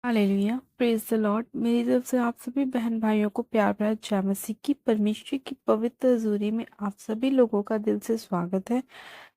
Hallelujah praise the Lord. मेरी तरफ से आप सभी बहन भाइयों को प्यार भरा जय मसीह की परमेश्वर की पवित्र हजूरी में आप सभी लोगों का दिल से स्वागत है।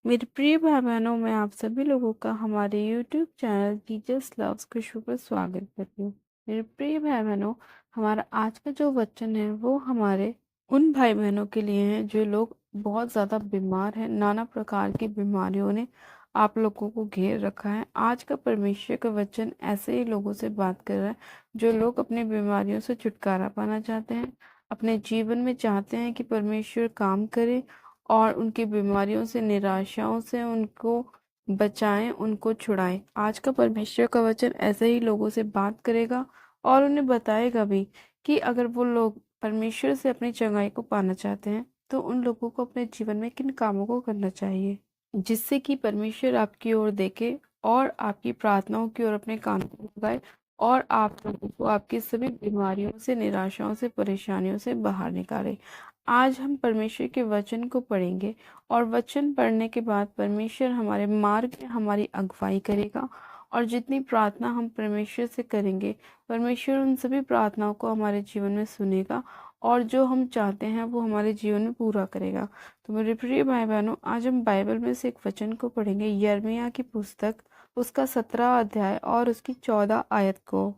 मेरे प्रिय भाई बहनों, मैं आप सभी लोगों का हमारे YouTube channel Jesus loves Krishna पर स्वागत करती हूँ। मेरे प्रिय भाई बहनों, हमारा आज का जो वचन है वो हमारे उन भाई बहनों के लिए है जो लोग बहुत ज़्यादा बीमार हैं। नाना प्रकार की बीमारियों ने आप लोगों को घेर रखा है। आज का परमेश्वर का वचन ऐसे ही लोगों से बात कर रहा है जो लोग अपनी बीमारियों से छुटकारा पाना चाहते हैं, अपने जीवन में चाहते हैं कि परमेश्वर काम करे और उनकी बीमारियों से, निराशाओं से उनको बचाएं, उनको छुड़ाएं। आज का परमेश्वर का वचन ऐसे ही लोगों से बात करेगा और उन्हें बताएगा भी कि अगर वो लोग परमेश्वर से अपनी चंगाई को पाना चाहते हैं तो उन लोगों को अपने जीवन में किन कामों को करना चाहिए, जिससे कि परमेश्वर आपकी ओर देखे और आपकी प्रार्थनाओं की ओर अपने कान को लगाए और आप लोगों को आपकी सभी बीमारियों से, निराशाओं से, परेशानियों से बाहर निकाले। आज हम परमेश्वर के वचन को पढ़ेंगे और वचन पढ़ने के बाद परमेश्वर हमारे मार्ग में हमारी अगुवाई करेगा और जितनी प्रार्थना हम परमेश्वर से करेंगे, परमेश्वर उन सभी प्रार्थनाओं को हमारे जीवन में सुनेगा और जो हम चाहते हैं वो हमारे जीवन में पूरा करेगा। तो मेरे प्रिय भाई बहनों, आज हम बाइबल में से एक वचन को पढ़ेंगे, यिर्मयाह की पुस्तक, उसका 17 अध्याय और उसकी 14 आयत को।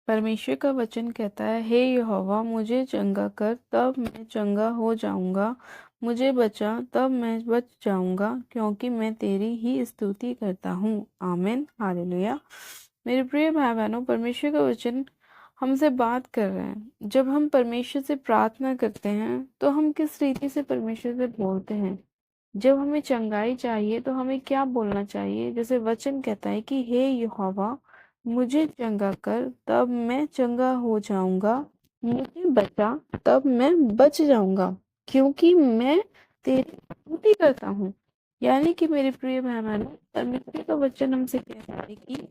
परमेश्वर का वचन कहता है, हे यहोवा, मुझे चंगा कर तब मैं चंगा हो जाऊंगा, मुझे बचा तब मैं बच जाऊंगा, क्योंकि मैं तेरी ही स्तुति करता हूँ। आमीन, हालेलुया। मेरे प्रिय भाई बहनों, परमेश्वर का वचन हमसे बात कर रहे हैं। जब हम परमेश्वर से प्रार्थना करते हैं तो हम किस रीति से परमेश्वर से बोलते हैं। जब हमें चंगाई चाहिए तो हमें क्या बोलना चाहिए। जैसे वचन कहता है कि हे यहोवा, मुझे चंगा कर तब मैं चंगा हो जाऊंगा, मुझे बचा तब मैं बच जाऊंगा, क्योंकि मैं तेरी स्तुति करता हूँ। यानी कि मेरे प्रिय भाई बहनों, परमेश्वर का वचन हमसे कहता है कि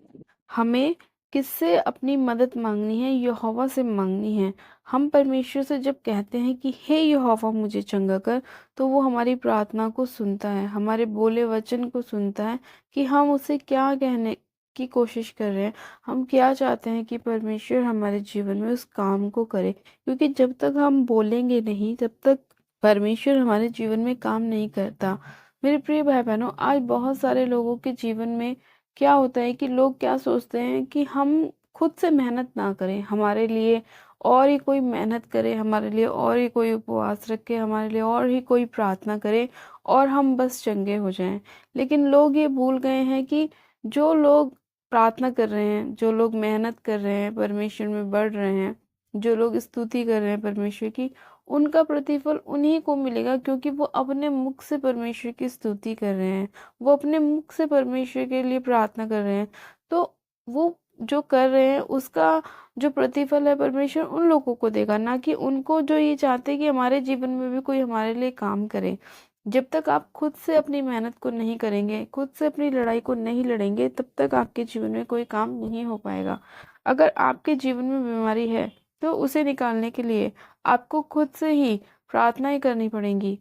हमें किससे अपनी मदद मांगनी है, यहोवा से मांगनी है। हम परमेश्वर से जब कहते हैं कि हे यहोवा मुझे चंगा कर, तो वो हमारी प्रार्थना को सुनता है, हमारे बोले वचन को सुनता है कि हम उसे क्या कहने की कोशिश कर रहे हैं, हम क्या चाहते हैं कि परमेश्वर हमारे जीवन में उस काम को करे। क्योंकि जब तक हम बोलेंगे नहीं तब तक परमेश्वर हमारे जीवन में काम नहीं करता। मेरे प्रिय भाई बहनों, आज बहुत सारे लोगों के जीवन में क्या होता है कि लोग क्या सोचते हैं कि हम खुद से मेहनत ना करें हमारे लिए, और ही कोई मेहनत करे हमारे लिए, और ही कोई उपवास रखे हमारे लिए, और ही कोई प्रार्थना करे और हम बस चंगे हो जाएं। लेकिन लोग ये भूल गए हैं कि जो लोग प्रार्थना कर रहे हैं, जो लोग मेहनत कर रहे हैं, परमेश्वर में बढ़ रहे हैं, जो लोग स्तुति कर रहे हैं परमेश्वर की, उनका प्रतिफल उन्हीं को मिलेगा, क्योंकि वो अपने मुख से परमेश्वर की स्तुति कर रहे हैं, वो अपने मुख से परमेश्वर के लिए प्रार्थना कर रहे हैं। तो वो जो कर रहे हैं उसका जो प्रतिफल है परमेश्वर उन लोगों को देगा, ना कि उनको जो ये चाहते हैं कि हमारे जीवन में भी कोई हमारे लिए काम करे। जब तक आप खुद से अपनी मेहनत को नहीं करेंगे, खुद से अपनी लड़ाई को नहीं लड़ेंगे, तब तक आपके जीवन में कोई काम नहीं हो पाएगा। अगर आपके जीवन में बीमारी है तो उसे निकालने के लिए आपको खुद से ही प्रार्थनाएं करनी पड़ेंगी,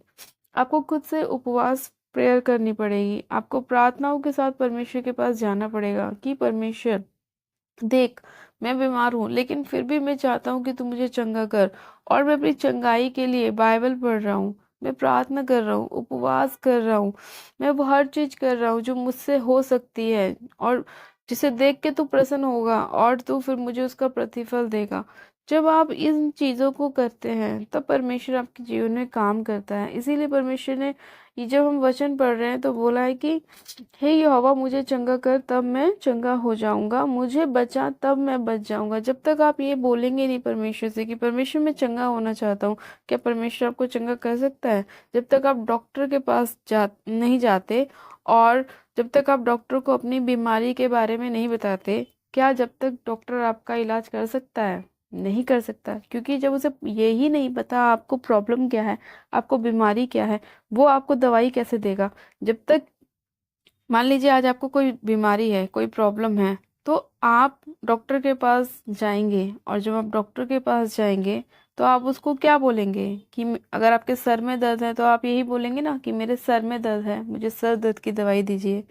आपको खुद से उपवास प्रेयर करनी पड़ेगी, आपको प्रार्थनाओं के साथ परमेश्वर के पास जाना पड़ेगा कि परमेश्वर देख, मैं बीमार हूँ लेकिन फिर भी मैं चाहता हूँ कि तू मुझे चंगा कर, और मैं अपनी चंगाई के लिए बाइबल पढ़ रहा हूँ, मैं प्रार्थना कर रहा हूँ, उपवास कर रहा हूँ, मैं वो हर चीज कर रहा हूँ जो मुझसे हो सकती है और जिसे देख के तू प्रसन्न होगा और तू फिर मुझे उसका प्रतिफल देगा। जब आप इन चीजों को करते हैं तब परमेश्वर आपके जीवन में काम करता है। इसीलिए परमेश्वर ने ये जब हम वचन पढ़ रहे हैं तो बोला है कि हे यहोवा, मुझे चंगा कर तब मैं चंगा हो जाऊंगा, मुझे बचा तब मैं बच जाऊंगा। जब तक आप ये बोलेंगे नहीं परमेश्वर से कि परमेश्वर मैं चंगा होना चाहता हूँ, क्या परमेश्वर आपको चंगा कर सकता है? जब तक आप डॉक्टर के पास नहीं जाते और जब तक आप डॉक्टर को अपनी बीमारी के बारे में नहीं बताते, क्या जब तक डॉक्टर आपका इलाज कर सकता है? नहीं कर सकता, क्योंकि जब उसे यही नहीं पता आपको प्रॉब्लम क्या है, आपको बीमारी क्या है, वो आपको दवाई कैसे देगा? जब तक मान लीजिए आज आपको कोई बीमारी है, कोई प्रॉब्लम है, तो आप डॉक्टर के पास जाएंगे, और जब आप डॉक्टर के पास जाएंगे तो आप उसको क्या बोलेंगे कि अगर आपके सर में दर्द है तो आप यही बोलेंगे ना कि मेरे सर में दर्द है, मुझे सर दर्द की दवाई दीजिए।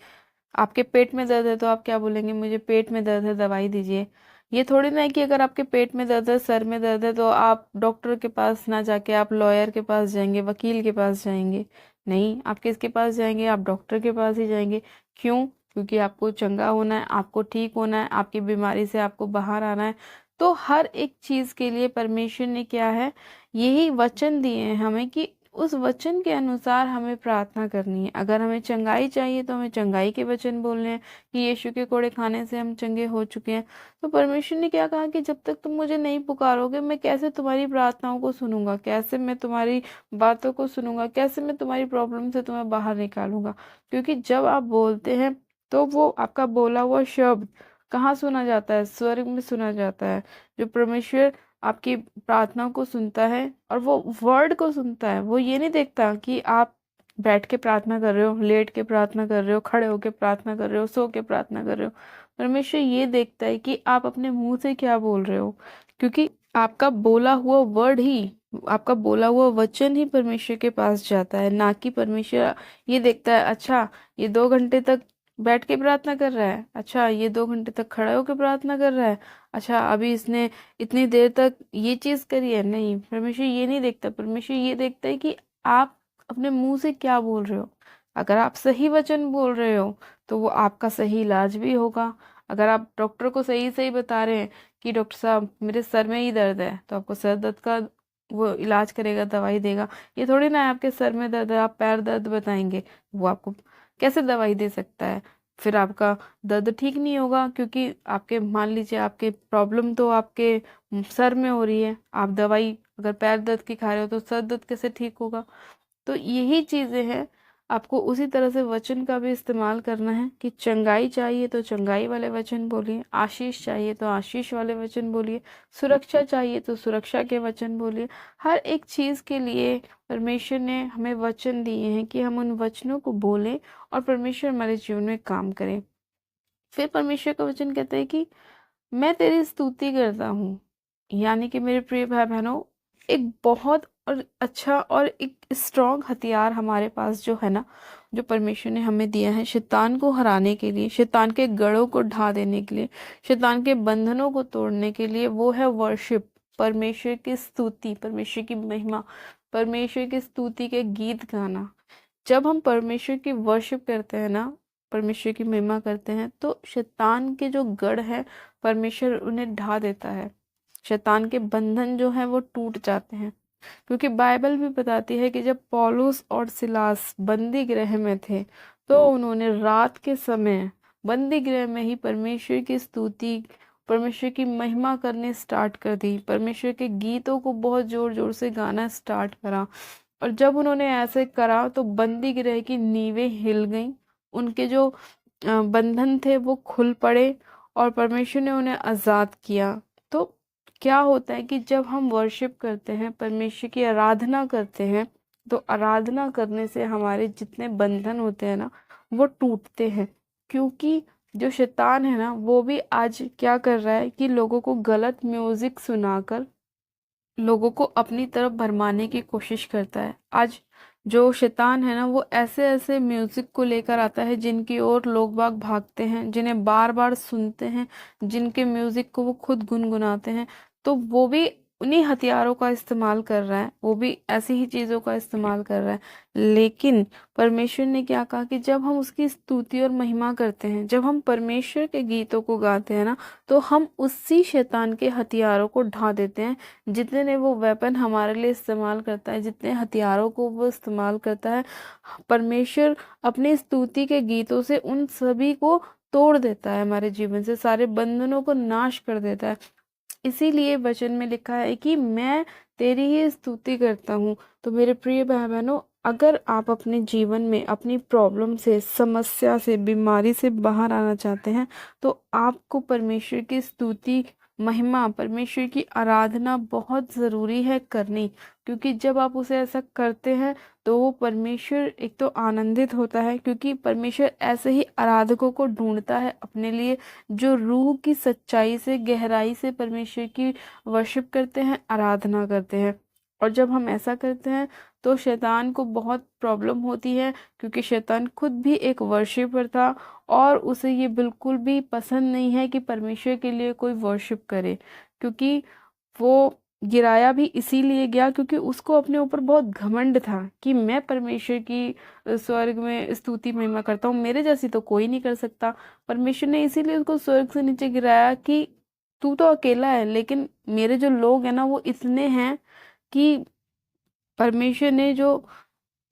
आपके पेट में दर्द है तो आप क्या बोलेंगे? मुझे पेट में दर्द है, दवाई दीजिए। ये थोड़ी ना है कि अगर आपके पेट में दर्द है, सर में दर्द है, तो आप डॉक्टर के पास ना जाके आप लॉयर के पास जाएंगे, वकील के पास जाएंगे। नहीं, आप किसके पास जाएंगे? आप डॉक्टर के पास ही जाएंगे। क्यों? क्योंकि आपको चंगा होना है, आपको ठीक होना है, आपकी बीमारी से आपको बाहर आना है। तो हर एक चीज के लिए परमेश्वर ने क्या है, यही वचन दिए हैं हमें कि उस वचन के अनुसार हमें प्रार्थना करनी है। अगर हमें चंगाई चाहिए तो हमें चंगाई के वचन बोलने हैं कि यीशु के कोड़े खाने से हम चंगे हो चुके हैं। तो परमेश्वर ने क्या कहा कि जब तक तुम मुझे नहीं पुकारोगे, मैं कैसे तुम्हारी प्रार्थनाओं को सुनूंगा, कैसे मैं तुम्हारी बातों को सुनूंगा, कैसे मैं तुम्हारी प्रॉब्लम से तुम्हें बाहर निकालूंगा। क्योंकि जब आप बोलते हैं तो वो आपका बोला हुआ शब्द कहाँ सुना जाता है? स्वर्ग में सुना जाता है। जो परमेश्वर आपकी प्रार्थना को सुनता है और वो वर्ड को सुनता है, वो ये नहीं देखता कि आप बैठ के प्रार्थना कर रहे हो, लेट के प्रार्थना कर रहे हो, खड़े होके प्रार्थना कर रहे हो, सो के प्रार्थना कर रहे हो। परमेश्वर ये देखता है कि आप अपने मुंह से क्या बोल रहे हो। क्योंकि आपका बोला हुआ वर्ड ही, आपका बोला हुआ वचन ही परमेश्वर के पास जाता है, ना कि परमेश्वर ये देखता है अच्छा ये 2 घंटे तक बैठ के प्रार्थना कर रहा है, अच्छा ये 2 घंटे तक खड़ा होकर प्रार्थना कर रहा है, अच्छा अभी इसने इतनी देर तक ये चीज करी है। नहीं, परमेश्वर ये नहीं देखता। परमेश्वर ये देखता है कि आप अपने मुंह से क्या बोल रहे हो। अगर आप सही वचन बोल रहे हो तो वो आपका सही इलाज भी होगा। अगर आप डॉक्टर को सही सही बता रहे हैं कि डॉक्टर साहब मेरे सर में ही दर्द है, तो आपको सर दर्द का वो इलाज करेगा, दवाई देगा। ये थोड़ी ना है आपके सर में दर्द है आप पैर दर्द बताएंगे, वो आपको कैसे दवाई दे सकता है? फिर आपका दर्द ठीक नहीं होगा, क्योंकि आपके मान लीजिए आपके प्रॉब्लम तो आपके सर में हो रही है, आप दवाई अगर पैर दर्द की खा रहे हो तो सर दर्द कैसे ठीक होगा? तो यही चीजें हैं। आपको उसी तरह से वचन का भी इस्तेमाल करना है कि चंगाई चाहिए तो चंगाई वाले वचन बोलिए, आशीष चाहिए तो आशीष वाले वचन बोलिए, सुरक्षा चाहिए तो सुरक्षा के वचन बोलिए। हर एक चीज के लिए परमेश्वर ने हमें वचन दिए हैं कि हम उन वचनों को बोलें और परमेश्वर हमारे जीवन में काम करें। फिर परमेश्वर का वचन कहता है कि मैं तेरी स्तुति करता हूँ। यानी कि मेरे प्रिय भाई बहनों, एक बहुत और अच्छा और एक स्ट्रॉन्ग हथियार हमारे पास जो है ना, जो परमेश्वर ने हमें दिया है शैतान को हराने के लिए, शैतान के गढ़ों को ढा देने के लिए, शैतान के बंधनों को तोड़ने के लिए, वो है वर्शिप। परमेश्वर की स्तुति, परमेश्वर की महिमा, परमेश्वर की स्तुति के गीत गाना। जब हम परमेश्वर की वर्शिप करते हैं ना, परमेश्वर की महिमा करते हैं, तो शैतान के जो गढ़ है परमेश्वर उन्हें ढा देता है। शैतान के बंधन जो है वो टूट जाते हैं। क्योंकि बाइबल भी बताती है कि जब पौलुस और सिलास बंदी गृह में थे, तो उन्होंने रात के समय बंदी गृह में ही परमेश्वर की स्तुति, परमेश्वर की महिमा करने स्टार्ट कर दी, परमेश्वर के गीतों को बहुत जोर जोर से गाना स्टार्ट करा। और जब उन्होंने ऐसे करा तो बंदी गृह की नींवें हिल गईं, उनके जो बंधन थे वो खुल पड़े और परमेश्वर ने उन्हें आजाद किया। तो क्या होता है कि जब हम वर्शिप करते हैं, परमेश्वर की आराधना करते हैं, तो आराधना करने से हमारे जितने बंधन होते हैं ना वो टूटते हैं। क्योंकि जो शैतान है ना वो भी आज क्या कर रहा है कि लोगों को गलत म्यूजिक सुनाकर लोगों को अपनी तरफ भरमाने की कोशिश करता है। आज जो शैतान है ना वो ऐसे ऐसे म्यूजिक को लेकर आता है जिनकी ओर लोग बाग भागते हैं, जिन्हें बार बार सुनते हैं, जिनके म्यूजिक को वो खुद गुनगुनाते हैं। तो वो भी उन्हीं हथियारों का इस्तेमाल कर रहा है, वो भी ऐसी ही चीजों का इस्तेमाल कर रहा है। लेकिन परमेश्वर ने क्या कहा कि जब हम उसकी स्तुति और महिमा करते हैं, जब हम परमेश्वर के गीतों को गाते हैं ना, तो हम उसी शैतान के हथियारों को ढा देते हैं। जितने वो वेपन हमारे लिए इस्तेमाल करता है, जितने हथियारों को वो इस्तेमाल करता है, परमेश्वर अपनी स्तुति के गीतों से उन सभी को तोड़ देता है, हमारे जीवन से सारे बंधनों को नाश कर देता है। इसीलिए वचन में लिखा है कि मैं तेरी ही स्तुति करता हूँ। तो मेरे प्रिय भाई बहनों, अगर आप अपने जीवन में अपनी प्रॉब्लम से, समस्या से, बीमारी से बाहर आना चाहते हैं, तो आपको परमेश्वर की स्तुति, महिमा, परमेश्वर की आराधना बहुत ज़रूरी है करनी। क्योंकि जब आप उसे ऐसा करते हैं तो वो परमेश्वर एक तो आनंदित होता है, क्योंकि परमेश्वर ऐसे ही आराधकों को ढूंढता है अपने लिए, जो रूह की सच्चाई से, गहराई से परमेश्वर की वर्शिप करते हैं, आराधना करते हैं। और जब हम ऐसा करते हैं तो शैतान को बहुत प्रॉब्लम होती है, क्योंकि शैतान खुद भी एक वर्शिपर था और उसे ये बिल्कुल भी पसंद नहीं है कि परमेश्वर के लिए कोई वर्शिप करे। क्योंकि वो गिराया भी इसीलिए गया क्योंकि उसको अपने ऊपर बहुत घमंड था कि मैं परमेश्वर की स्वर्ग में स्तुति महिमा करता हूँ, मेरे जैसी तो कोई नहीं कर सकता। परमेश्वर ने इसीलिए उसको स्वर्ग से नीचे गिराया कि तू तो अकेला है, लेकिन मेरे जो लोग हैं ना वो इतने हैं कि परमेश्वर ने जो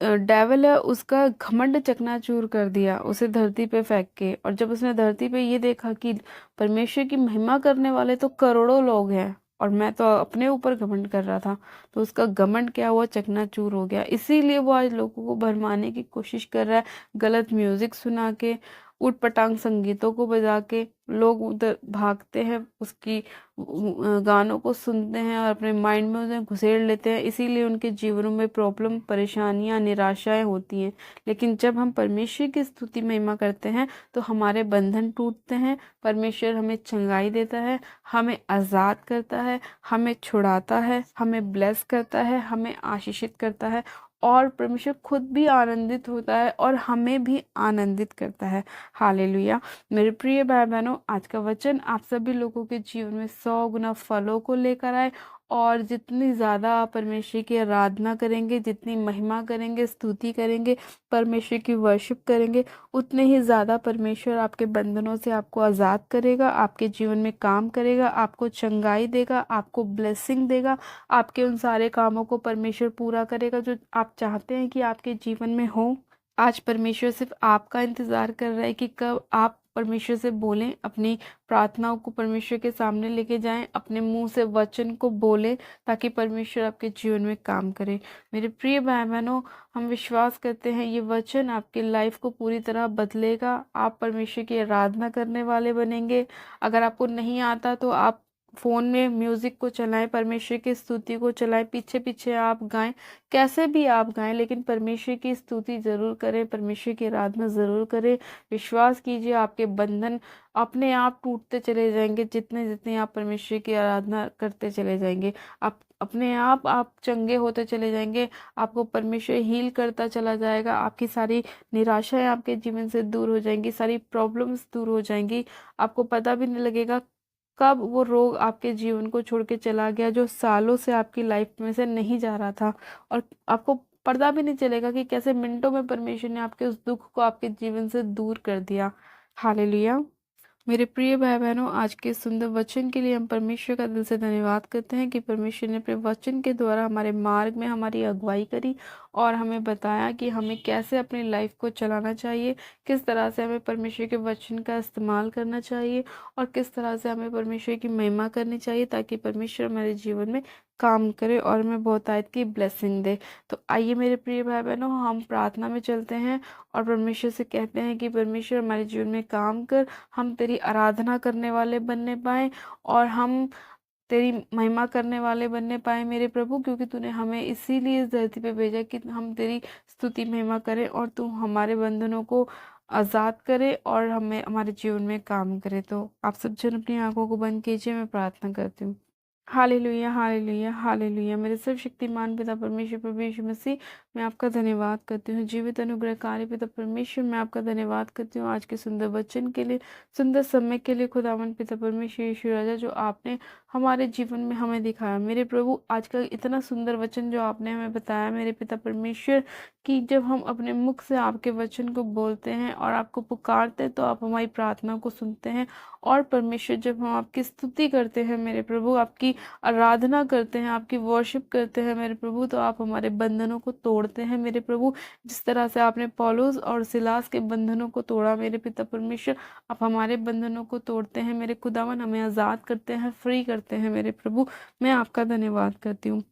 डेविल है उसका घमंड चकनाचूर कर दिया, उसे धरती पे फेंक के। और जब उसने धरती पे ये देखा कि परमेश्वर की महिमा करने वाले तो करोड़ों लोग हैं और मैं तो अपने ऊपर घमंड कर रहा था, तो उसका घमंड क्या हुआ, चकनाचूर हो गया। इसीलिए वो आज लोगों को भरमाने की कोशिश कर रहा है, गलत म्यूजिक सुना के, उट पटांग संगीतों को बजा के। लोग उधर भागते हैं, उसकी गानों को सुनते हैं और अपने माइंड में उन्हें घुसेड़ लेते हैं, इसीलिए उनके जीवनों में प्रॉब्लम, परेशानियां, निराशाएं होती हैं। लेकिन जब हम परमेश्वर की स्तुति महिमा करते हैं तो हमारे बंधन टूटते हैं, परमेश्वर हमें चंगाई देता है, हमें आज़ाद करता है, हमें छुड़ाता है, हमें ब्लेस करता है, हमें आशीषित करता है, और परमेश्वर खुद भी आनंदित होता है और हमें भी आनंदित करता है। हालेलुया। मेरे प्रिय भाई बहनों, आज का वचन आप सभी लोगों के जीवन में 100 गुना फलों को लेकर आए, और जितनी ज़्यादा आप परमेश्वर की आराधना करेंगे, जितनी महिमा करेंगे, स्तुति करेंगे, परमेश्वर की वर्शिप करेंगे, उतने ही ज़्यादा परमेश्वर आपके बंधनों से आपको आज़ाद करेगा, आपके जीवन में काम करेगा, आपको चंगाई देगा, आपको ब्लेसिंग देगा, आपके उन सारे कामों को परमेश्वर पूरा करेगा जो आप चाहते हैं कि आपके जीवन में हो। आज परमेश्वर सिर्फ आपका इंतज़ार कर रहा है कि कब आप परमेश्वर से बोलें, अपनी प्रार्थनाओं को परमेश्वर के सामने लेके जाएं, अपने मुंह से वचन को बोलें, ताकि परमेश्वर आपके जीवन में काम करे। मेरे प्रिय भाई बहनों, हम विश्वास करते हैं ये वचन आपकी लाइफ को पूरी तरह बदलेगा। आप परमेश्वर की आराधना करने वाले बनेंगे। अगर आपको नहीं आता तो आप फोन में म्यूजिक को चलाएं, परमेश्वर की स्तुति को चलाएं, पीछे पीछे आप गाएं, कैसे भी आप गाएं, लेकिन परमेश्वर की स्तुति जरूर करें, परमेश्वर की आराधना जरूर करें। विश्वास कीजिए, आपके बंधन अपने आप टूटते चले जाएंगे, जितने जितने आप परमेश्वर की आराधना करते चले जाएंगे। आप अपने आप चंगे होते चले जाएंगे, आपको परमेश्वर हील करता चला जाएगा, आपकी सारी निराशाएं आपके जीवन से दूर हो जाएंगी, सारी प्रॉब्लम्स दूर हो जाएंगी। आपको पता भी नहीं लगेगा कब वो रोग आपके जीवन को छोड़ के चला गया, जो सालों से आपकी लाइफ में से नहीं जा रहा था, और आपको पता भी नहीं चलेगा कि कैसे मिनटों में परमेश्वर ने आपके उस दुख को आपके जीवन से दूर कर दिया। हालेलुया। मेरे प्रिय भाई बहनों, आज के सुंदर वचन के लिए हम परमेश्वर का दिल से धन्यवाद करते हैं कि परमेश्वर ने अपने वचन के द्वारा हमारे मार्ग में हमारी अगुवाई करी और हमें बताया कि हमें कैसे अपनी लाइफ को चलाना चाहिए, किस तरह से हमें परमेश्वर के वचन का इस्तेमाल करना चाहिए और किस तरह से हमें परमेश्वर की महिमा करनी चाहिए, ताकि परमेश्वर हमारे जीवन में काम करे और हमें बहुतायत की ब्लेसिंग दे। तो आइए मेरे प्रिय भाई बहनों, हम प्रार्थना में चलते हैं और परमेश्वर से कहते हैं कि परमेश्वर हमारे जीवन में काम कर, हम तेरी आराधना करने वाले बनने पाए और हम तेरी महिमा करने वाले बनने पाए मेरे प्रभु, क्योंकि तूने हमें इसीलिए इस धरती पे भेजा कि हम तेरी स्तुति महिमा करें और तू हमारे बंधनों को आज़ाद करे और हमें हमारे जीवन में काम करे। तो आप सब जन अपनी आंखों को बंद कीजिए, मैं प्रार्थना करती हूँ। Hallelujah, hallelujah, hallelujah. मेरे सर्वशक्तिमान पिता परमेश्वर प्रभु यीशु मसीह, मैं आपका धन्यवाद करती हूँ। जीवित अनुग्रहकारी पिता परमेश्वर, मैं आपका धन्यवाद करती हूँ आज के सुंदर वचन के लिए, सुंदर समय के लिए। खुदावन पिता परमेश्वर यीशु राजा, जो आपने हमारे जीवन में हमें दिखाया मेरे प्रभु, आज का इतना सुंदर वचन जो आपने हमें बताया मेरे पिता परमेश्वर, कि जब हम अपने मुख से आपके वचन को बोलते हैं और आपको पुकारते हैं तो आप हमारी प्रार्थना को सुनते हैं। और परमेश्वर, जब हम आपकी स्तुति करते हैं मेरे प्रभु, आपकी आराधना करते हैं, आपकी वर्शिप करते हैं मेरे प्रभु, तो आप हमारे बंधनों को तोड़ते हैं मेरे प्रभु। जिस तरह से आपने पौलुस और सिलास के बंधनों को तोड़ा मेरे पिता परमेश्वर, आप हमारे बंधनों को तोड़ते हैं मेरे खुदावन, हमें आज़ाद करते हैं, फ्री करते हैं मेरे प्रभु। मैं आपका धन्यवाद करती हूँ।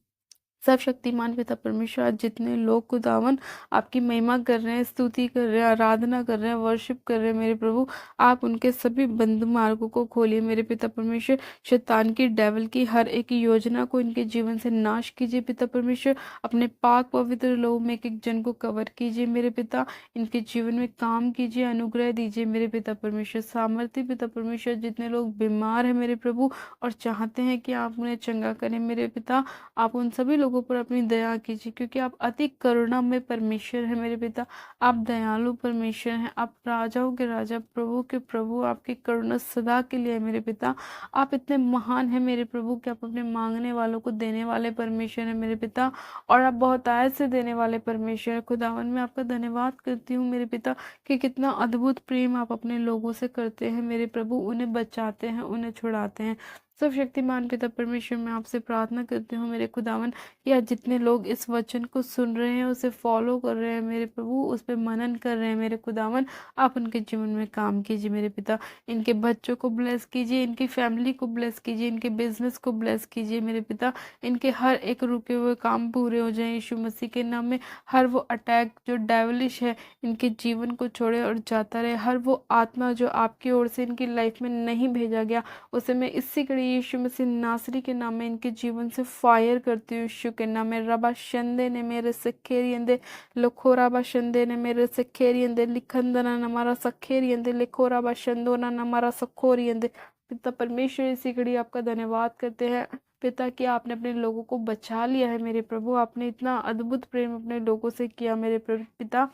सर्वशक्तिमान पिता परमेश्वर, आज जितने लोग खुदावन आपकी महिमा कर रहे हैं, स्तुति कर रहे हैं, आराधना कर रहे हैं, वर्शिप कर रहे हैं मेरे प्रभु, आप उनके सभी बंद मार्गों को खोलिए मेरे पिता परमेश्वर। शैतान की, डेविल की हर एक योजना को इनके जीवन से नाश कीजिए पिता परमेश्वर। अपने पाक पवित्र लोग में एक एक जन को कवर कीजिए मेरे पिता, इनके जीवन में काम कीजिए, अनुग्रह दीजिए मेरे पिता परमेश्वर। सामर्थ्य पिता परमेश्वर, जितने लोग बीमार हैं मेरे प्रभु और चाहते हैं कि आप उन्हें चंगा करें मेरे पिता, आप उन सभी लोगों लोगों पर अपनी दया कीजिए, क्योंकि आप अति करुणामय परमेश्वर हैं मेरे पिता। आप दयालु परमेश्वर हैं, आप राजाओं के राजा, प्रभु के प्रभु, आपकी करुणा सदा के लिए है मेरे पिता। आप इतने महान हैं मेरे प्रभु कि आप अपने मांगने वालों को देने वाले परमेश्वर हैं मेरे पिता, और आप बहुतायत से देने वाले परमेश्वर हैं। खुदावन मैं आपका धन्यवाद करती हूँ मेरे पिता कि कितना अद्भुत प्रेम आप अपने लोगों से करते हैं मेरे प्रभु, उन्हें बचाते हैं, उन्हें छुड़ाते हैं। सब शक्तिमान पिता परमेश्वर मैं आपसे प्रार्थना करती हूँ मेरे खुदावन कि आज जितने लोग इस वचन को सुन रहे हैं, उसे फॉलो कर रहे हैं मेरे प्रभु, उस पर मनन कर रहे हैं मेरे खुदावन, आप उनके जीवन में काम कीजिए मेरे पिता। इनके बच्चों को ब्लेस कीजिए, इनकी फैमिली को ब्लेस कीजिए, इनके बिजनेस को ब्लेस कीजिए मेरे पिता। इनके हर एक रुके हुए काम पूरे हो जाएं यीशु मसीह के नाम में। हर वो अटैक जो डेविलिश है इनके जीवन को छोड़े और जाता रहे। हर वो आत्मा जो आपकी ओर से इनकी लाइफ में नहीं भेजा गया, उसे मैं इसी कड़ी यीशु मसीह नासरी के नाम में इनके जीवन से फायर करती हूँ यीशु के नाम में। रबा शंदे ने मेरे सखेरियंदे लखोराबा शंदे ने मेरे सखेरियंदे लिखंदना नमारा सखेरियंदे लिखोराबा शंदोना नमारा सखोरियंदे। पिता परमेश्वर इसी घड़ी आपका धन्यवाद करते हैं पिता कि आपने अपने लोगों को बचा लिया है मेरे प्रभु। आपने इतना अद्भुत प्रेम अपने लोगों से किया मेरे पिता,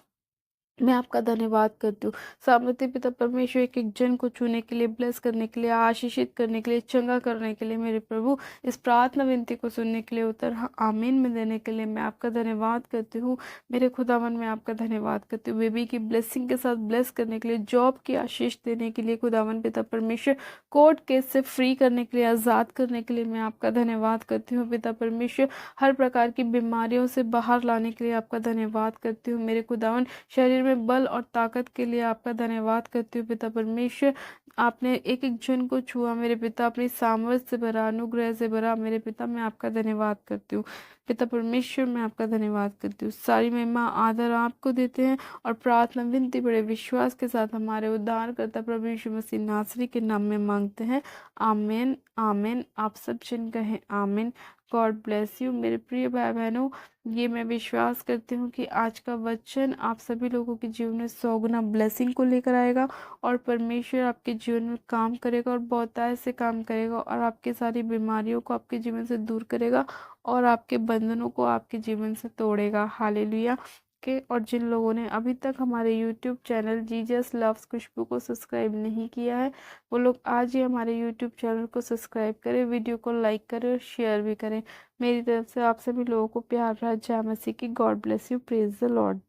मैं आपका धन्यवाद करती हूँ। सामर्थ्य पिता परमेश्वर एक एक जन को छूने के लिए, ब्लेस करने के लिए, आशीषित करने के लिए, चंगा करने के लिए मेरे प्रभु, इस प्रार्थना विनती को सुनने के लिए, उत्तर आमीन में देने के लिए मैं आपका धन्यवाद करती हूँ मेरे खुदावन। मैं आपका धन्यवाद करती हूँ बेबी की ब्लेसिंग के साथ ब्लेस करने के लिए, जॉब की आशीष देने के लिए खुदावन पिता परमेश्वर, कोर्ट केस से फ्री करने के लिए, आज़ाद करने के लिए मैं आपका धन्यवाद करती हूँ पिता परमेश्वर। हर प्रकार की बीमारियों से बाहर लाने के लिए आपका धन्यवाद करती हूँ मेरे खुदावन। शरीर में बल और ताकत के लिए आपका धन्यवाद करती हूँ पिता परमेश्वर। आपने एक एक जन को छुआ मेरे पिता, अपनी सामर्थ्य से भरा, अनुग्रह से भरा मेरे पिता, मैं आपका धन्यवाद करती हूँ पिता परमेश्वर। मैं आपका धन्यवाद करती हूँ। सारी महिमा आदर आपको देते हैं और प्रार्थना विनती बड़े विश्वास के साथ हमारे उद्धारकर्ता प्रभु यीशु मसीह नासरी के नाम में मांगते हैं, आमीन आमीन। आप सब जन कहें आमीन। गॉड ब्लेस यू मेरे प्रिय भाई बहनों। ये मैं विश्वास करती हूँ कि आज का वचन आप सभी लोगों के जीवन में 100 गुना ब्लेसिंग को लेकर आएगा और परमेश्वर आपके जीवन में काम करेगा और बहुतायत से काम करेगा और आपकी सारी बीमारियों को आपके जीवन से दूर करेगा और आपके बंधनों को आपके जीवन से तोड़ेगा। हालेलुया के। और जिन लोगों ने अभी तक हमारे यूट्यूब चैनल जीजस लव्स खुशबू को सब्सक्राइब नहीं किया है, वो लोग आज ही हमारे यूट्यूब चैनल को सब्सक्राइब करें, वीडियो को लाइक करें और शेयर भी करें। मेरी तरफ से आप सभी लोगों को प्यार भरा जय मसीह की। God bless you. Praise the Lord.